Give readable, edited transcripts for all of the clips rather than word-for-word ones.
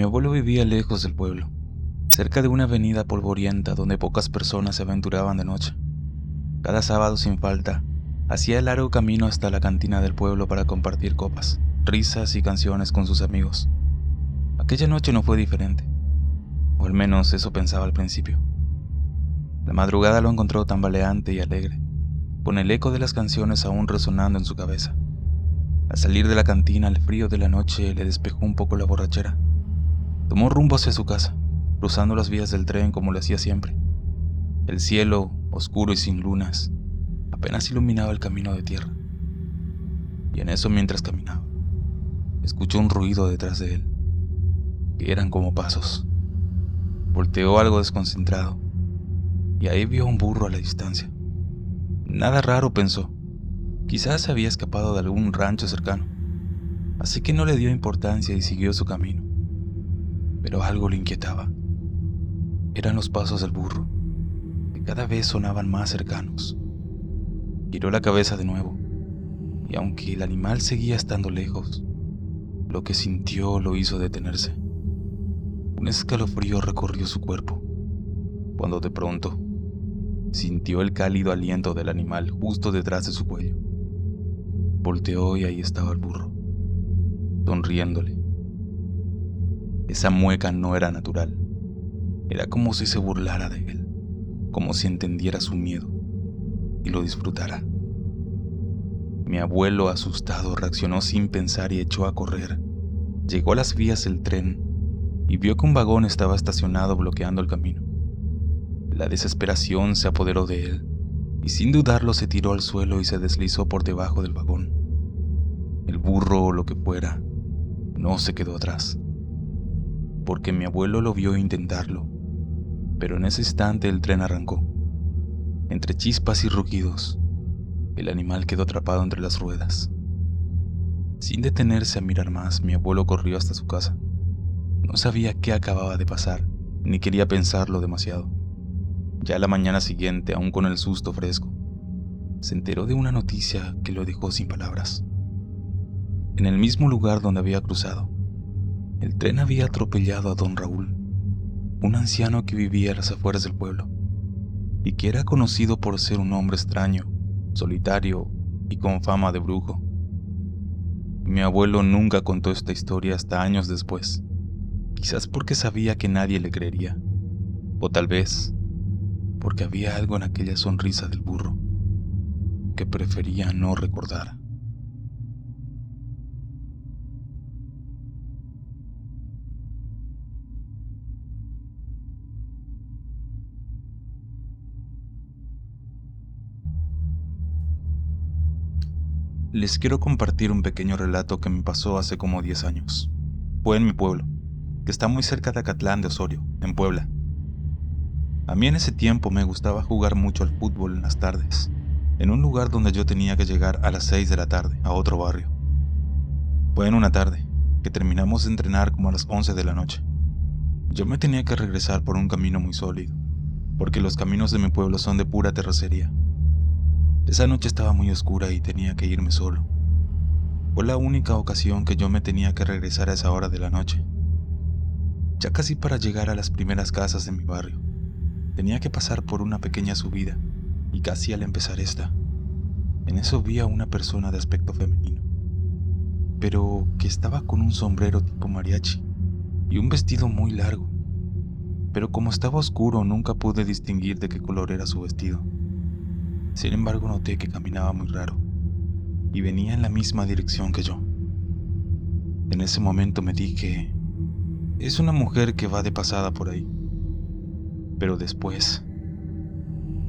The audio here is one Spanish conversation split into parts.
abuelo vivía lejos del pueblo, cerca de una avenida polvorienta donde pocas personas se aventuraban de noche. Cada sábado sin falta, hacía el largo camino hasta la cantina del pueblo para compartir copas, risas y canciones con sus amigos. Aquella noche no fue diferente, o al menos eso pensaba al principio. La madrugada lo encontró tambaleante y alegre, con el eco de las canciones aún resonando en su cabeza. Al salir de la cantina, el frío de la noche le despejó un poco la borrachera. Tomó rumbo hacia su casa, cruzando las vías del tren como lo hacía siempre. El cielo, oscuro y sin lunas, apenas iluminaba el camino de tierra. Y en eso, mientras caminaba, escuchó un ruido detrás de él, que eran como pasos. Volteó algo desconcentrado, y ahí vio un burro a la distancia. Nada raro, pensó. Quizás se había escapado de algún rancho cercano, así que no le dio importancia y siguió su camino. Pero algo le inquietaba. Eran los pasos del burro, que cada vez sonaban más cercanos. Giró la cabeza de nuevo, y aunque el animal seguía estando lejos, lo que sintió lo hizo detenerse. Un escalofrío recorrió su cuerpo, cuando de pronto sintió el cálido aliento del animal justo detrás de su cuello. Volteó y ahí estaba el burro, sonriéndole. Esa mueca no era natural. Era como si se burlara de él, como si entendiera su miedo y lo disfrutara. Mi abuelo, asustado, reaccionó sin pensar y echó a correr. Llegó a las vías del tren y vio que un vagón estaba estacionado bloqueando el camino. La desesperación se apoderó de él y sin dudarlo se tiró al suelo y se deslizó por debajo del vagón. El burro o lo que fuera no se quedó atrás, porque mi abuelo lo vio intentarlo, pero en ese instante el tren arrancó. Entre chispas y rugidos, el animal quedó atrapado entre las ruedas. Sin detenerse a mirar más, mi abuelo corrió hasta su casa. No sabía qué acababa de pasar, ni quería pensarlo demasiado. Ya la mañana siguiente, aún con el susto fresco, se enteró de una noticia que lo dejó sin palabras. En el mismo lugar donde había cruzado, el tren había atropellado a don Raúl, un anciano que vivía a las afueras del pueblo, y que era conocido por ser un hombre extraño, solitario y con fama de brujo. Mi abuelo nunca contó esta historia hasta años después, quizás porque sabía que nadie le creería, o tal vez porque había algo en aquella sonrisa del burro que prefería no recordar. Les quiero compartir un pequeño relato que me pasó hace como 10 años. Fue en mi pueblo, que está muy cerca de Acatlán de Osorio, en Puebla. A mí en ese tiempo me gustaba jugar mucho al fútbol en las tardes, en un lugar donde yo tenía que llegar a las 6 de la tarde, a otro barrio. Fue en una tarde, que terminamos de entrenar como a las 11 de la noche. Yo me tenía que regresar por un camino muy sólido, porque los caminos de mi pueblo son de pura terracería. Esa noche estaba muy oscura y tenía que irme solo. Fue la única ocasión que yo me tenía que regresar a esa hora de la noche. Ya casi para llegar a las primeras casas de mi barrio, tenía que pasar por una pequeña subida, y casi al empezar esta, en eso vi a una persona de aspecto femenino, pero que estaba con un sombrero tipo mariachi y un vestido muy largo, pero como estaba oscuro nunca pude distinguir de qué color era su vestido. Sin embargo, noté que caminaba muy raro y venía en la misma dirección que yo. En ese momento me dije, es una mujer que va de pasada por ahí. Pero después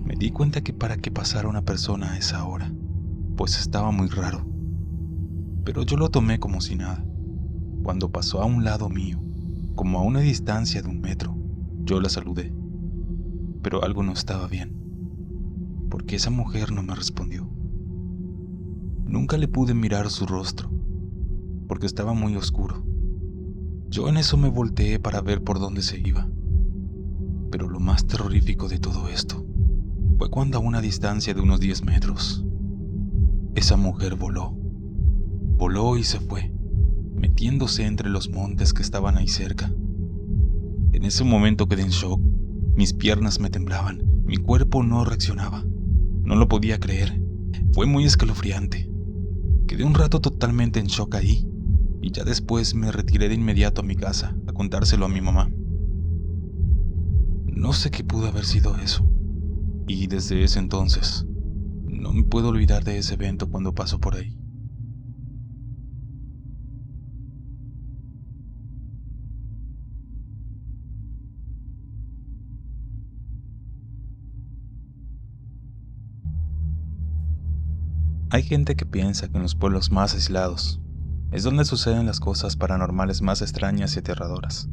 me di cuenta que para que pasara una persona a esa hora, pues estaba muy raro. Pero yo lo tomé como si nada. Cuando pasó a un lado mío, como a una distancia de 1 metro, yo la saludé. Pero algo no estaba bien, porque esa mujer no me respondió. Nunca le pude mirar su rostro, porque estaba muy oscuro. Yo en eso me volteé para ver por dónde se iba. Pero lo más terrorífico de todo esto fue cuando a una distancia de unos 10 metros, esa mujer voló. Voló y se fue, metiéndose entre los montes que estaban ahí cerca. En ese momento quedé en shock. Mis piernas me temblaban, mi cuerpo no reaccionaba. No lo podía creer. Fue muy escalofriante. Quedé un rato totalmente en shock ahí, y ya después me retiré de inmediato a mi casa a contárselo a mi mamá. No sé qué pudo haber sido eso, y desde ese entonces no me puedo olvidar de ese evento cuando paso por ahí. Hay gente que piensa que en los pueblos más aislados es donde suceden las cosas paranormales más extrañas y aterradoras.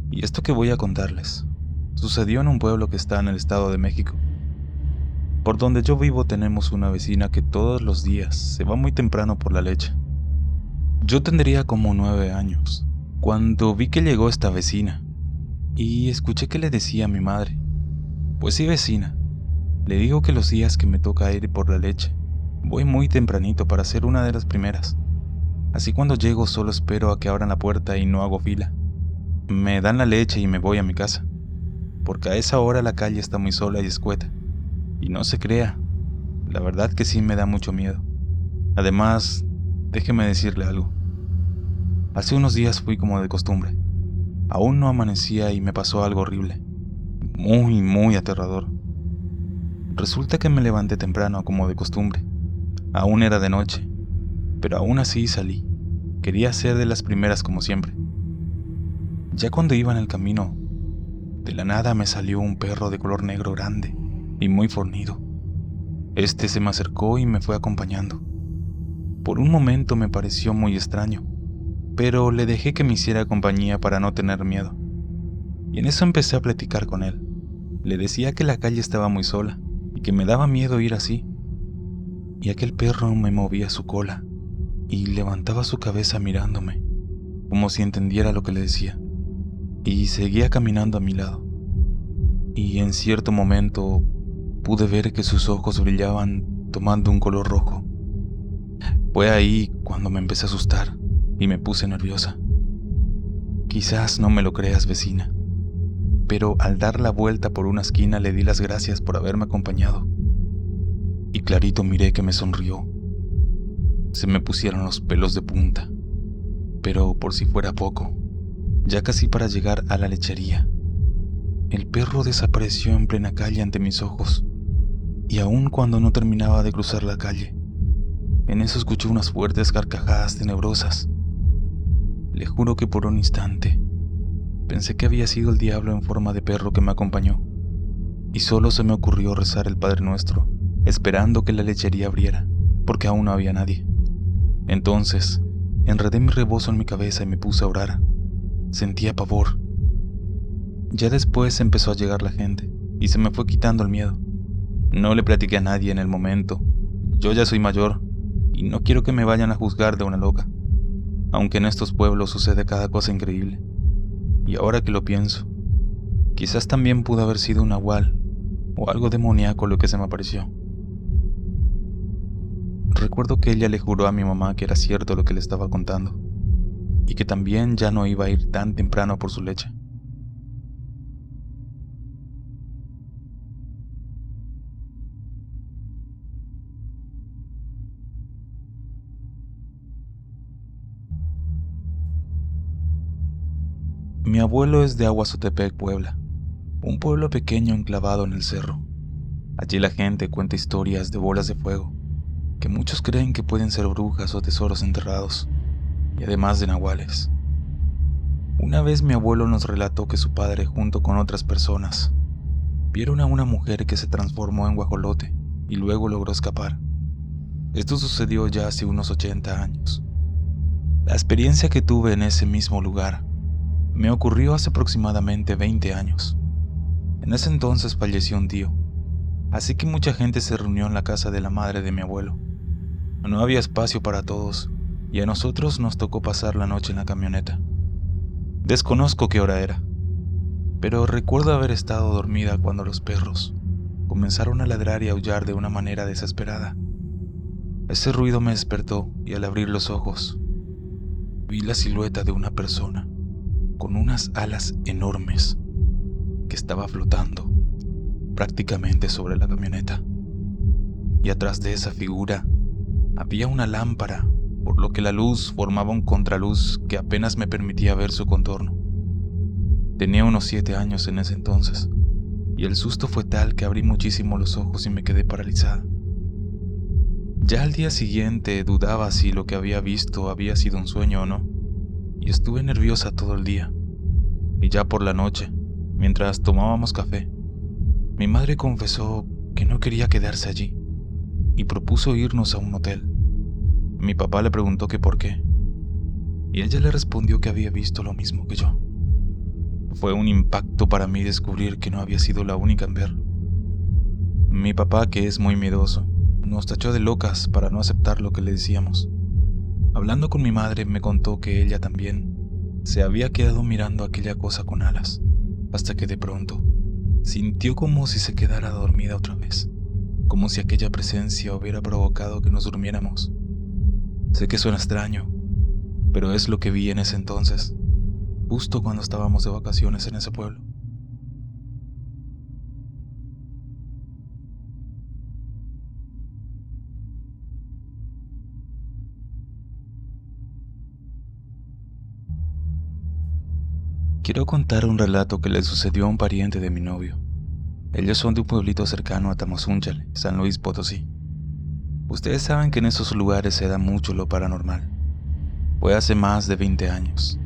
Y esto que voy a contarles sucedió en un pueblo que está en el Estado de México. Por donde yo vivo tenemos una vecina que todos los días se va muy temprano por la leche. Yo tendría como 9 años cuando vi que llegó esta vecina y escuché que le decía a mi madre: pues sí, vecina, le digo que los días que me toca ir por la leche voy muy tempranito para ser una de las primeras. Así cuando llego solo espero a que abran la puerta y no hago fila. Me dan la leche y me voy a mi casa, porque a esa hora la calle está muy sola y escueta. Y no se crea, la verdad que sí me da mucho miedo. Además, déjeme decirle algo. Hace unos días fui como de costumbre. Aún no amanecía y me pasó algo horrible. Muy aterrador. Resulta que me levanté temprano como de costumbre. Aún era de noche, pero aún así salí. Quería ser de las primeras como siempre. Ya cuando iba en el camino, de la nada me salió un perro de color negro grande y muy fornido. Este se me acercó y me fue acompañando. Por un momento me pareció muy extraño, pero le dejé que me hiciera compañía para no tener miedo. Y en eso empecé a platicar con él. Le decía que la calle estaba muy sola y que me daba miedo ir así. Y aquel perro me movía su cola y levantaba su cabeza mirándome, como si entendiera lo que le decía, y seguía caminando a mi lado. Y en cierto momento pude ver que sus ojos brillaban tomando un color rojo. Fue ahí cuando me empecé a asustar y me puse nerviosa. Quizás no me lo creas, vecina, pero al dar la vuelta por una esquina le di las gracias por haberme acompañado. Y clarito miré que me sonrió. Se me pusieron los pelos de punta. Pero por si fuera poco, ya casi para llegar a la lechería, el perro desapareció en plena calle ante mis ojos. Y aun cuando no terminaba de cruzar la calle, en eso escuché unas fuertes carcajadas tenebrosas. Le juro que por un instante pensé que había sido el diablo en forma de perro que me acompañó, y solo se me ocurrió rezar el Padre Nuestro, esperando que la lechería abriera, porque aún no había nadie. Entonces, enredé mi rebozo en mi cabeza y me puse a orar. Sentía pavor. Ya después empezó a llegar la gente, y se me fue quitando el miedo. No le platiqué a nadie en el momento. Yo ya soy mayor, y no quiero que me vayan a juzgar de una loca, aunque en estos pueblos sucede cada cosa increíble. Y ahora que lo pienso, quizás también pudo haber sido un nahual o algo demoníaco lo que se me apareció. Recuerdo que ella le juró a mi mamá que era cierto lo que le estaba contando, y que también ya no iba a ir tan temprano por su leche. Mi abuelo es de Aguazotepec, Puebla, un pueblo pequeño enclavado en el cerro. Allí la gente cuenta historias de bolas de fuego, que muchos creen que pueden ser brujas o tesoros enterrados, y además de nahuales. Una vez mi abuelo nos relató que su padre, junto con otras personas, vieron a una mujer que se transformó en guajolote y luego logró escapar. Esto sucedió ya hace unos 80 años. La experiencia que tuve en ese mismo lugar me ocurrió hace aproximadamente 20 años. En ese entonces falleció un tío, así que mucha gente se reunió en la casa de la madre de mi abuelo. No había espacio para todos, y a nosotros nos tocó pasar la noche en la camioneta. Desconozco qué hora era, pero recuerdo haber estado dormida cuando los perros comenzaron a ladrar y aullar de una manera desesperada. Ese ruido me despertó y al abrir los ojos, vi la silueta de una persona. con unas alas enormes que estaba flotando prácticamente sobre la camioneta. Y atrás de esa figura había una lámpara, por lo que la luz formaba un contraluz que apenas me permitía ver su contorno. Tenía unos 7 años en ese entonces, y el susto fue tal que abrí muchísimo los ojos y me quedé paralizada. Ya al día siguiente dudaba si lo que había visto había sido un sueño o no, y estuve nerviosa todo el día. Y ya por la noche, mientras tomábamos café, mi madre confesó que no quería quedarse allí y propuso irnos a un hotel. Mi papá le preguntó que por qué, y ella le respondió que había visto lo mismo que yo. Fue un impacto para mí descubrir que no había sido la única en verlo. Mi papá, que es muy miedoso, nos tachó de locas para no aceptar lo que le decíamos. Hablando con mi madre, me contó que ella también se había quedado mirando aquella cosa con alas, hasta que de pronto sintió como si se quedara dormida otra vez, como si aquella presencia hubiera provocado que nos durmiéramos. Sé que suena extraño, pero es lo que vi en ese entonces, justo cuando estábamos de vacaciones en ese pueblo. Quiero contar un relato que le sucedió a un pariente de mi novio. Ellos son de un pueblito cercano a Tamazunchale, San Luis Potosí. Ustedes saben que en esos lugares se da mucho lo paranormal. Fue hace más de 20 años.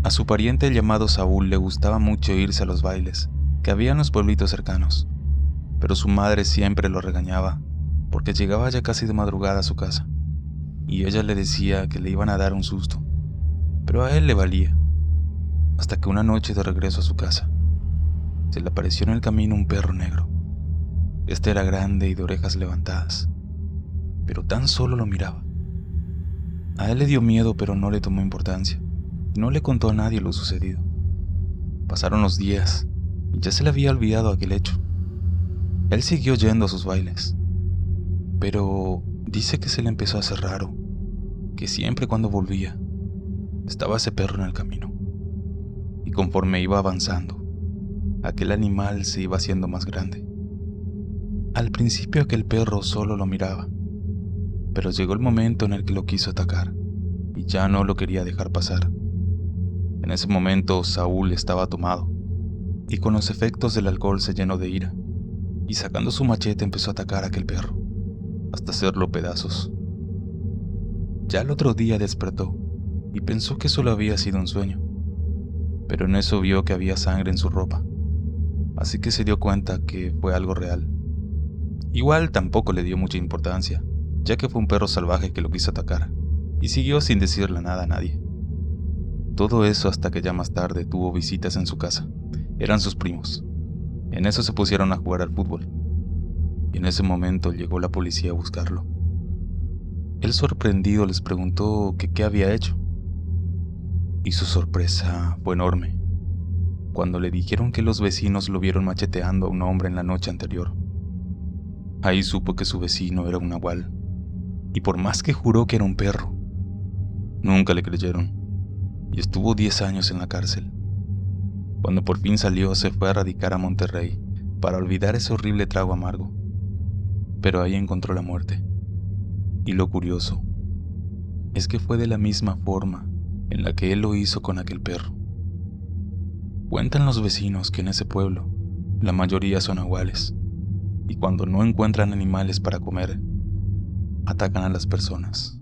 A su pariente llamado Saúl le gustaba mucho irse a los bailes que había en los pueblitos cercanos, pero su madre siempre lo regañaba porque llegaba ya casi de madrugada a su casa, y ella le decía que le iban a dar un susto, pero a él le valía. Hasta que una noche de regreso a su casa, se le apareció en el camino un perro negro. Este era grande y de orejas levantadas, pero tan solo lo miraba. A él le dio miedo, pero no le tomó importancia, y no le contó a nadie lo sucedido. Pasaron los días, y ya se le había olvidado aquel hecho. Él siguió yendo a sus bailes, pero dice que se le empezó a hacer raro, que siempre cuando volvía, estaba ese perro en el camino. Y conforme iba avanzando, aquel animal se iba haciendo más grande. Al principio aquel perro solo lo miraba, pero llegó el momento en el que lo quiso atacar, y ya no lo quería dejar pasar. En ese momento Saúl estaba tomado, y con los efectos del alcohol se llenó de ira, y sacando su machete empezó a atacar a aquel perro, hasta hacerlo pedazos. Ya el otro día despertó, y pensó que solo había sido un sueño, pero en eso vio que había sangre en su ropa, así que se dio cuenta que fue algo real. Igual tampoco le dio mucha importancia, ya que fue un perro salvaje que lo quiso atacar, y siguió sin decirle nada a nadie. Todo eso hasta que ya más tarde tuvo visitas en su casa. Eran sus primos. En eso se pusieron a jugar al fútbol, y en ese momento llegó la policía a buscarlo. Él, sorprendido, les preguntó que qué había hecho, y su sorpresa fue enorme cuando le dijeron que los vecinos lo vieron macheteando a un hombre en la noche anterior. Ahí supo que su vecino era un nahual, y por más que juró que era un perro, nunca le creyeron, y estuvo 10 años en la cárcel. Cuando por fin salió, se fue a radicar a Monterrey para olvidar ese horrible trago amargo, pero ahí encontró la muerte. Y lo curioso es que fue de la misma forma en la que él lo hizo con aquel perro. Cuentan los vecinos que en ese pueblo la mayoría son nahuales, y cuando no encuentran animales para comer, atacan a las personas.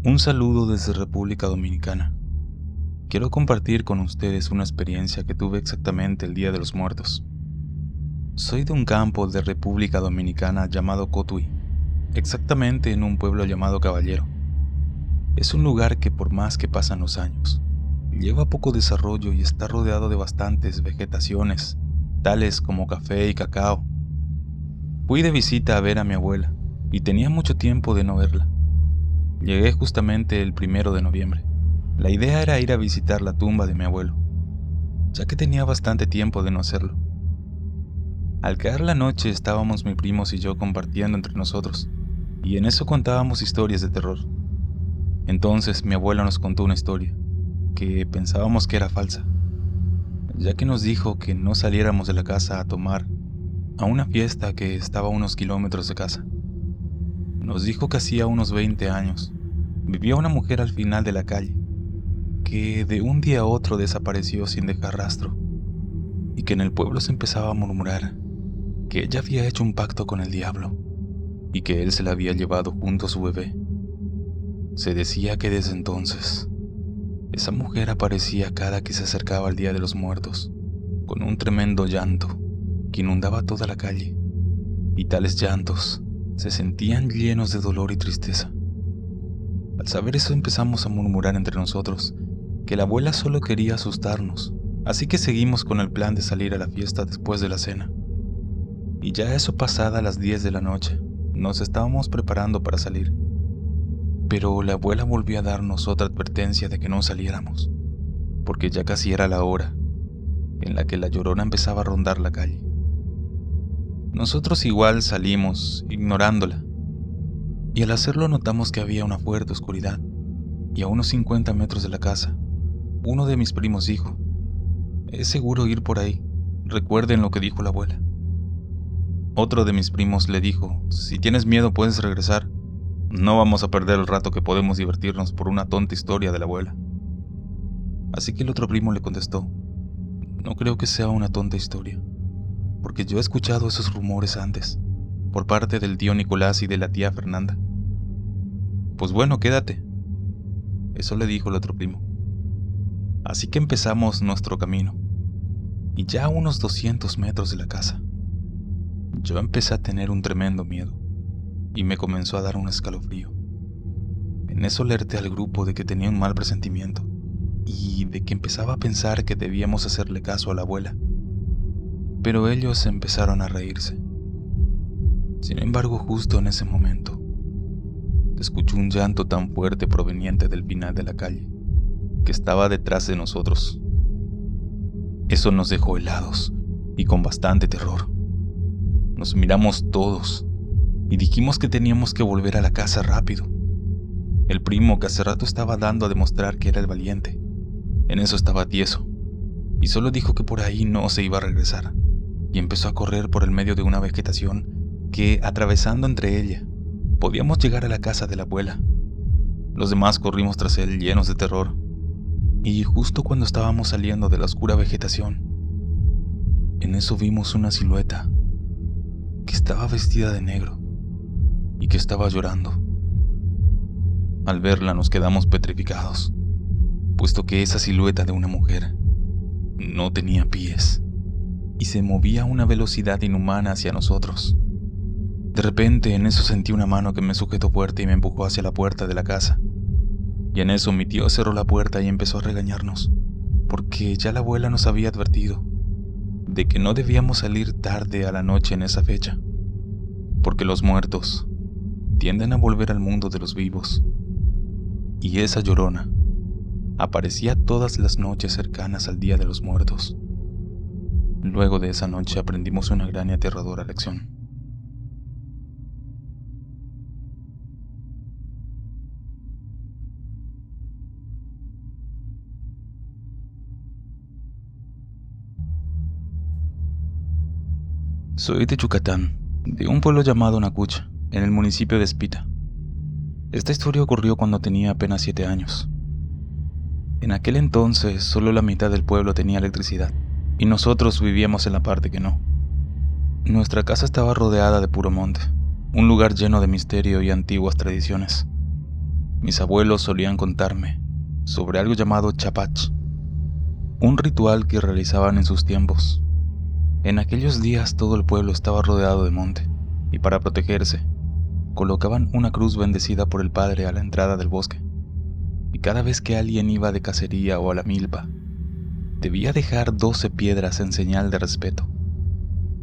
Un saludo desde República Dominicana. Quiero compartir con ustedes una experiencia que tuve exactamente el Día de los Muertos. Soy de un campo de República Dominicana llamado Cotuí, exactamente en un pueblo llamado Caballero. Es un lugar que, por más que pasan los años, lleva poco desarrollo y está rodeado de bastantes vegetaciones, tales como café y cacao. Fui de visita a ver a mi abuela y tenía mucho tiempo de no verla. Llegué justamente el 1 de noviembre. La idea era ir a visitar la tumba de mi abuelo. ya que tenía bastante tiempo de no hacerlo. Al caer la noche estábamos mis primos y yo compartiendo entre nosotros, y en eso contábamos historias de terror. Entonces mi abuela nos contó una historia, que pensábamos que era falsa, ya que nos dijo que no saliéramos de la casa a tomar a una fiesta que estaba a unos kilómetros de casa. Nos dijo que hacía unos 20 años vivía una mujer al final de la calle, que de un día a otro desapareció sin dejar rastro, y que en el pueblo se empezaba a murmurar que ella había hecho un pacto con el diablo, y que él se la había llevado junto a su bebé. Se decía que desde entonces, esa mujer aparecía cada que se acercaba al Día de los Muertos, con un tremendo llanto que inundaba toda la calle, y tales llantos se sentían llenos de dolor y tristeza. Al saber eso empezamos a murmurar entre nosotros que la abuela solo quería asustarnos, así que seguimos con el plan de salir a la fiesta después de la cena. Y ya eso pasada las 10 de la noche, nos estábamos preparando para salir. Pero la abuela volvió a darnos otra advertencia de que no saliéramos, porque ya casi era la hora en la que la Llorona empezaba a rondar la calle. Nosotros igual salimos, ignorándola, y al hacerlo notamos que había una fuerte oscuridad, y a unos 50 metros de la casa, uno de mis primos dijo: «Es seguro ir por ahí, recuerden lo que dijo la abuela». Otro de mis primos le dijo: «Si tienes miedo puedes regresar, no vamos a perder el rato que podemos divertirnos por una tonta historia de la abuela». Así que el otro primo le contestó: «No creo que sea una tonta historia, porque yo he escuchado esos rumores antes, por parte del tío Nicolás y de la tía Fernanda». «Pues bueno, quédate», eso le dijo el otro primo. Así que empezamos nuestro camino, y ya a unos 200 metros de la casa, yo empecé a tener un tremendo miedo, y me comenzó a dar un escalofrío. En eso alerté al grupo de que tenía un mal presentimiento, y de que empezaba a pensar que debíamos hacerle caso a la abuela. Pero ellos empezaron a reírse. Sin embargo, justo en ese momento, escuché un llanto tan fuerte proveniente del final de la calle, que estaba detrás de nosotros. Eso nos dejó helados y con bastante terror. Nos miramos todos y dijimos que teníamos que volver a la casa rápido. El primo, que hace rato estaba dando a demostrar que era el valiente, en eso estaba tieso, y solo dijo que por ahí no se iba a regresar, y empezó a correr por el medio de una vegetación que, atravesando entre ella, podíamos llegar a la casa de la abuela. Los demás corrimos tras él llenos de terror, y justo cuando estábamos saliendo de la oscura vegetación, en eso vimos una silueta que estaba vestida de negro y que estaba llorando. Al verla nos quedamos petrificados, puesto que esa silueta de una mujer no tenía pies y se movía a una velocidad inhumana hacia nosotros. De repente, en eso sentí una mano que me sujetó fuerte y me empujó hacia la puerta de la casa. Y en eso mi tío cerró la puerta y empezó a regañarnos, porque ya la abuela nos había advertido de que no debíamos salir tarde a la noche en esa fecha, porque los muertos tienden a volver al mundo de los vivos. Y esa Llorona aparecía todas las noches cercanas al Día de los Muertos. Luego de esa noche aprendimos una gran y aterradora lección. Soy de Yucatán, de un pueblo llamado Nacucha, en el municipio de Espita. Esta historia ocurrió cuando tenía apenas 7 años. En aquel entonces solo la mitad del pueblo tenía electricidad, y nosotros vivíamos en la parte que no. Nuestra casa estaba rodeada de puro monte, un lugar lleno de misterio y antiguas tradiciones. Mis abuelos solían contarme sobre algo llamado chapach, un ritual que realizaban en sus tiempos. En aquellos días todo el pueblo estaba rodeado de monte, y para protegerse, colocaban una cruz bendecida por el padre a la entrada del bosque. Y cada vez que alguien iba de cacería o a la milpa, debía dejar 12 piedras en señal de respeto.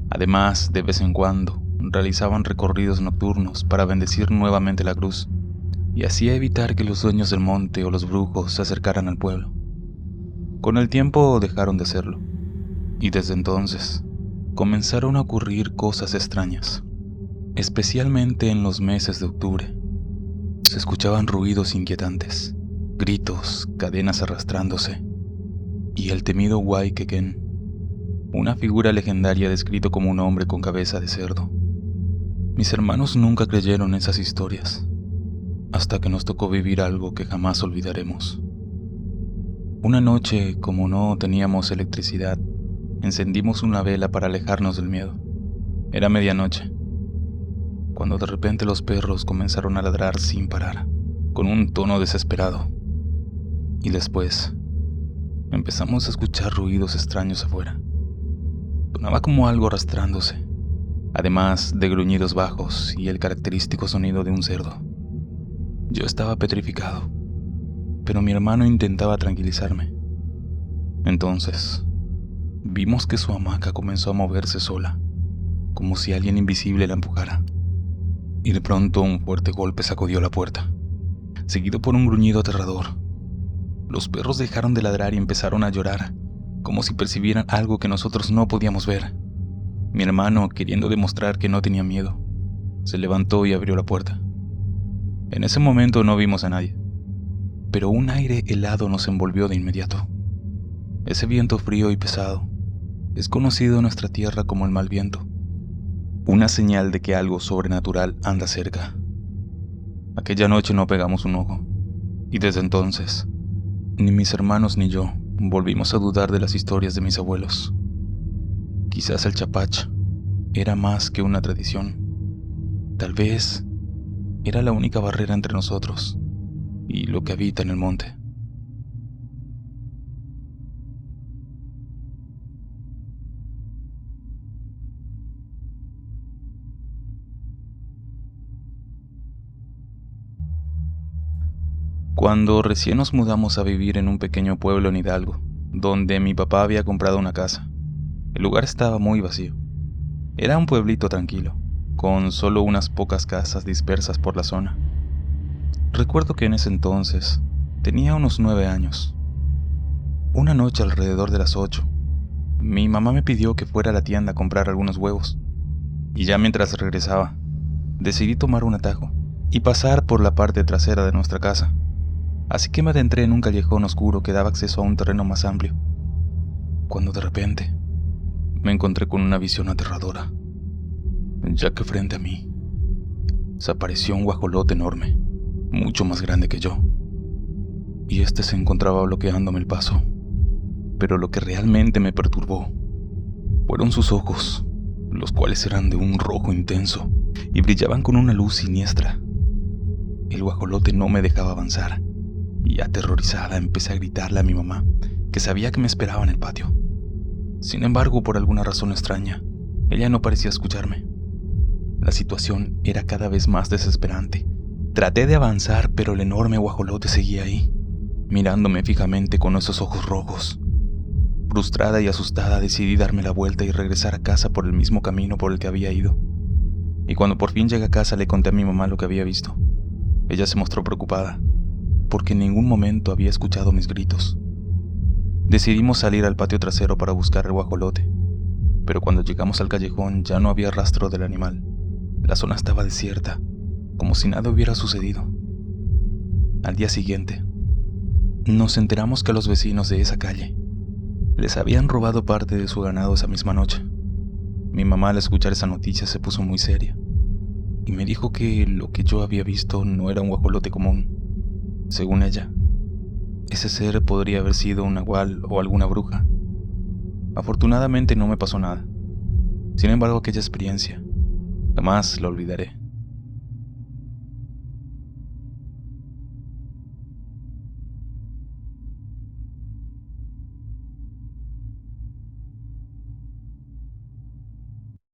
Además, de vez en cuando, realizaban recorridos nocturnos para bendecir nuevamente la cruz, y así evitar que los dueños del monte o los brujos se acercaran al pueblo. Con el tiempo dejaron de hacerlo, y desde entonces comenzaron a ocurrir cosas extrañas, especialmente en los meses de octubre. Se escuchaban ruidos inquietantes, gritos, cadenas arrastrándose, y el temido Waikeken, una figura legendaria descrito como un hombre con cabeza de cerdo. Mis hermanos nunca creyeron esas historias, hasta que nos tocó vivir algo que jamás olvidaremos. Una noche, como no teníamos electricidad, encendimos una vela para alejarnos del miedo. Era medianoche, cuando de repente los perros comenzaron a ladrar sin parar, con un tono desesperado. Y después, empezamos a escuchar ruidos extraños afuera. Sonaba como algo arrastrándose, además de gruñidos bajos y el característico sonido de un cerdo. Yo estaba petrificado, pero mi hermano intentaba tranquilizarme. Entonces, vimos que su hamaca comenzó a moverse sola, como si alguien invisible la empujara. Y de pronto un fuerte golpe sacudió la puerta, seguido por un gruñido aterrador. Los perros dejaron de ladrar y empezaron a llorar, como si percibieran algo que nosotros no podíamos ver. Mi hermano, queriendo demostrar que no tenía miedo, se levantó y abrió la puerta. En ese momento no vimos a nadie, pero un aire helado nos envolvió de inmediato. Ese viento frío y pesado es conocido en nuestra tierra como el mal viento, una señal de que algo sobrenatural anda cerca. Aquella noche no pegamos un ojo, y desde entonces, ni mis hermanos ni yo volvimos a dudar de las historias de mis abuelos. Quizás el chapach era más que una tradición. Tal vez era la única barrera entre nosotros y lo que habita en el monte. Cuando recién nos mudamos a vivir en un pequeño pueblo en Hidalgo, donde mi papá había comprado una casa, el lugar estaba muy vacío. Era un pueblito tranquilo, con solo unas pocas casas dispersas por la zona. Recuerdo que en ese entonces tenía unos 9 años. Una noche alrededor de las 8, mi mamá me pidió que fuera a la tienda a comprar algunos huevos, y ya mientras regresaba, decidí tomar un atajo y pasar por la parte trasera de nuestra casa. Así que me adentré en un callejón oscuro que daba acceso a un terreno más amplio, cuando de repente me encontré con una visión aterradora, ya que frente a mí se apareció un guajolote enorme, mucho más grande que yo, y este se encontraba bloqueándome el paso. Pero lo que realmente me perturbó fueron sus ojos, los cuales eran de un rojo intenso y brillaban con una luz siniestra. El guajolote no me dejaba avanzar, y aterrorizada empecé a gritarle a mi mamá, que sabía que me esperaba en el patio. Sin embargo, por alguna razón extraña, ella no parecía escucharme. La situación era cada vez más desesperante. Traté de avanzar, pero el enorme guajolote seguía ahí, mirándome fijamente con esos ojos rojos. Frustrada y asustada, decidí darme la vuelta y regresar a casa por el mismo camino por el que había ido. Y cuando por fin llegué a casa le conté a mi mamá lo que había visto. Ella se mostró preocupada, porque en ningún momento había escuchado mis gritos. Decidimos salir al patio trasero para buscar el guajolote, pero cuando llegamos al callejón ya no había rastro del animal. La zona estaba desierta, como si nada hubiera sucedido. Al día siguiente, nos enteramos que a los vecinos de esa calle les habían robado parte de su ganado esa misma noche. Mi mamá, al escuchar esa noticia, se puso muy seria y me dijo que lo que yo había visto no era un guajolote común. Según ella, ese ser podría haber sido un nahual o alguna bruja. Afortunadamente no me pasó nada. Sin embargo, aquella experiencia jamás la olvidaré.